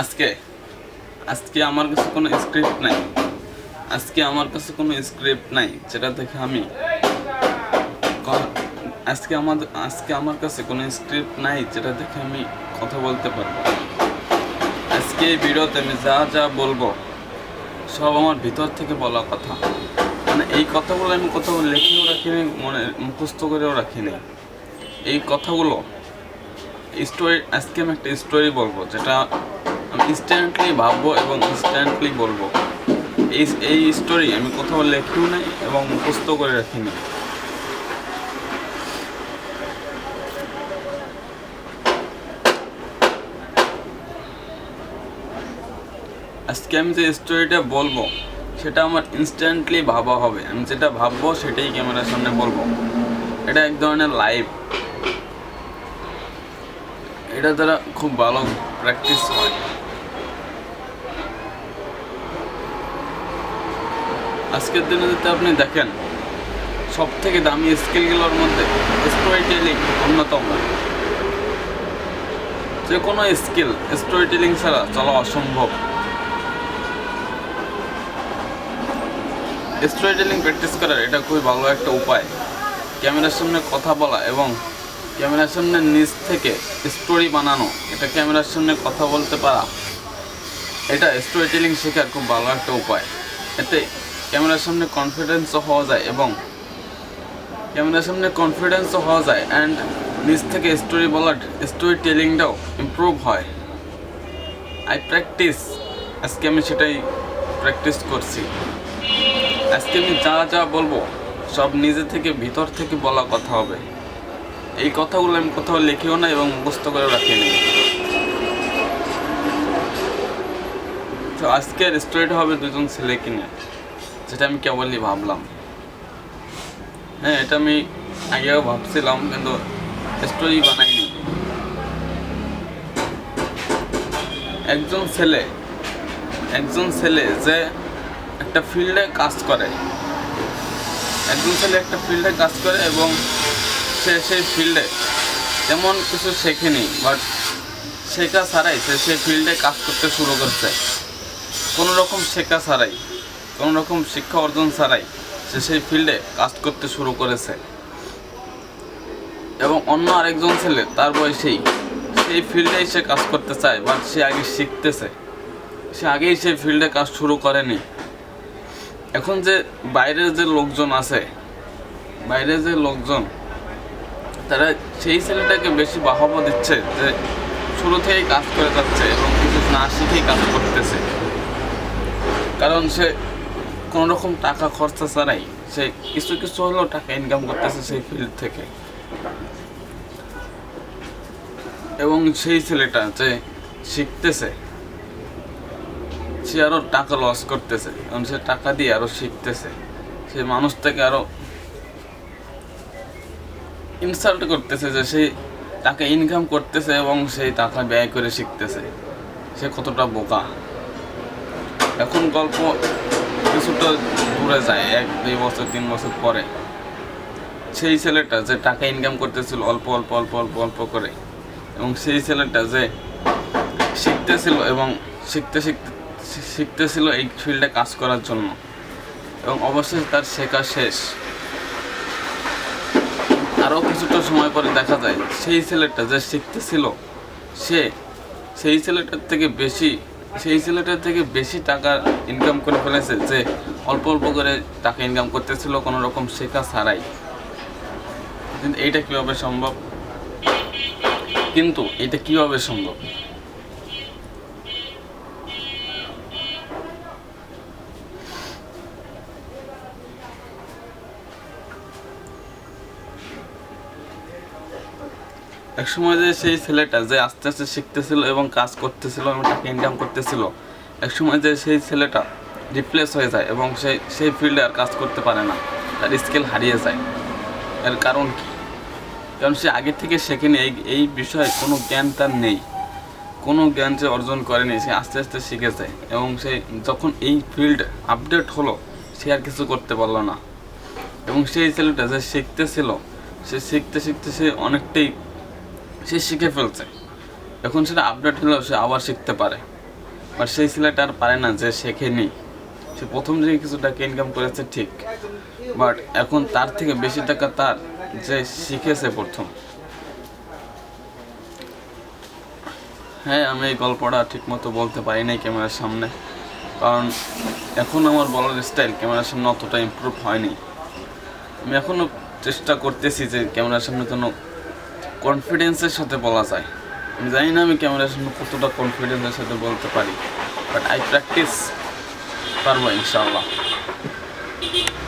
আজকে আজকে আমার কাছে কোনো স্ক্রিপ্ট নাই। যেটা দেখে আমি কথা বলতে পারবো। আজকে এই ভিডিওতে আমি যা যা বলবো সব আমার ভিতর থেকে বলা কথা। মানে এই কথাগুলো আমি কোথাও লিখেও রাখিনি, মনে মুখস্থ করেও রাখিনি। এই কথাগুলো আজকে আমি একটা স্টোরি বলবো, যেটা আমি ইনস্ট্যান্টলি ভাববো এবং ইনস্ট্যান্টলি বলবো। এই স্টোরি আমি কোথাও লেখিও নাই এবং মুখস্থ করে রাখিনি। আজকে আমি যে স্টোরিটা বলবো সেটা আমার ইনস্ট্যান্টলি ভাবা হবে। আমি যেটা ভাববো সেটাই ক্যামেরার সামনে বলবো। এটা এক ধরনের লাইভ। এটা দ্বারা খুব ভালো প্র্যাকটিস হয়। আজকের দিনে যদি আপনি দেখেন, সব থেকে দামি স্কিলগুলোর মধ্যে স্টোরি টেলিং অন্যতম। যে কোনো স্কিল স্টোরি টেলিং ছাড়া চলা অসম্ভব। স্টোরি টেলিং প্র্যাকটিস করার এটা খুবই ভালো একটা উপায়। ক্যামেরার সামনে কথা বলা এবং ক্যামেরার সামনে নিজ থেকে স্টোরি বানানো, এটা ক্যামেরার সামনে কথা বলতে পারা, এটা স্টোরি টেলিং শেখার খুব ভালো একটা উপায়। এতে ক্যামেরার সামনে কনফিডেন্সও হওয়া যায় অ্যান্ড নিজ থেকে স্টোরি টেলিংটাও ইমপ্রুভ হয়। আজকে আমি সেটাই প্র্যাকটিস করছি। আজকে আমি যা যা বলবো সব নিজে থেকে ভিতর থেকে বলা কথা হবে। এই কথাগুলো আমি কোথাও লিখিও না এবং মুখস্থ করে রাখিনি। তো আজকের স্টোরিটা হবে দুজন ছেলেকে নিয়ে, যেটা আমি কেবলই ভাবলাম। হ্যাঁ, এটা আমি আগেও ভাবছিলাম কিন্তু স্টোরি বানাইনি। একজন ছেলে যে একটা ফিল্ডে কাজ করে এবং সে সেই ফিল্ডে তেমন কিছু শেখেনি, বাট শেখা ছাড়াই সে সেই ফিল্ডে কাজ করতে শুরু করছে। কোনো রকম শেখা ছাড়াই, কোনো রকম শিক্ষা অর্জন ছাড়াই সে সেই ফিল্ডে কাজ করতে শুরু করেছে। এবং অন্য আরেকজন ছেলে তার বয়সেই সেই ফিল্ডেই সে কাজ করতে চায়, বাট সে আগে শিখতেছে। সে আগেই সেই ফিল্ডে কাজ শুরু করেনি। এখন যে বাইরের যে লোকজন তারা সেই ছেলেটাকে বেশি বাহবা দিচ্ছে, যে শুরু থেকেই কাজ করে যাচ্ছে এবং কিছু না শিখেই কাজ করতেছে। কারণ সে কোনো রকম টাকা খরচা ছাড়াই সে কিছু হলেও টাকা ইনকাম করতেছে সেই ফিল্ড থেকে। এবং সেই ছেলেটা যে শিখতেছে সে আরো টাকা লস করতেছে, কারণ সে টাকা দিয়ে আরো শিখতেছে। সে মানুষটাকে আরো ইনসাল্ট করতেছে যে সে টাকা ইনকাম করতেছে এবং সেই টাকা ব্যয় করে শিখতেছে। সে কতটা বোকা। এখন গল্প কিছুটা দূরে যায়, 1-2 বছর 3 বছর পরে সেই ছেলেটা যে টাকা ইনকাম করতেছিল অল্প করে, এবং সেই ছেলেটা যে শিখতেছিল এই ফিল্ডে কাজ করার জন্য, এবং অবশেষে তার শেখা শেষ। আরও কিছুটা সময় পরে দেখা যায় সেই ছেলেটা যে শিখতেছিল সেই ছেলেটার থেকে বেশি টাকা ইনকাম করে ফেলেছে, যে অল্প করে টাকা ইনকাম করতেছিল কোনো রকম শেখা ছাড়াই। কিন্তু এইটা কিভাবে সম্ভব? এক সময় যে সেই ছেলেটা যে আস্তে আস্তে শিখতেছিল এবং কাজ করতেছিল এবং টাকা ইনকাম করতেছিল, এক সময় যে সেই ছেলেটা রিপ্লেস হয়ে যায় এবং সেই ফিল্ডে আর কাজ করতে পারে না, তার স্কিল হারিয়ে যায়। এর কারণ কি? কারণ সে আগে থেকে শেখেনি, এই বিষয়ে কোনো জ্ঞান তার নেই, কোনো জ্ঞান সে অর্জন করেনি। সে আস্তে আস্তে শিখেছে এবং সে যখন এই ফিল্ড আপডেট হলো সে আর কিছু করতে পারলো না। এবং সেই ছেলেটা যে শিখতেছিল সে শিখতে সে অনেকটাই সে শিখে ফেলছে। এখন সেটা আপডেট হলেও সে আবার শিখতে পারে। বাট সেই ছেলেটা আর পারে না, যে শেখেনি। সে প্রথম দিকে কিছু টাকা ইনকাম করেছে ঠিক, বাট এখন তার থেকে বেশি টাকা তার যে শিখেছে প্রথম। হ্যাঁ, আমি এই গল্পটা ঠিক মতো বলতে পারি নাই ক্যামেরার সামনে, কারণ এখন আমার বলার স্টাইল ক্যামেরার সামনে অতটা ইমপ্রুভ হয়নি। আমি এখনও চেষ্টা করতেছি যে ক্যামেরার সামনে যেন কনফিডেন্সের সাথে বলা যায়। আমি জানি না আমি ক্যামেরার সামনে কতটা কনফিডেন্সের সাথে বলতে পারি, বাট আই প্র্যাকটিস, পারবো ইনশাআল্লাহ।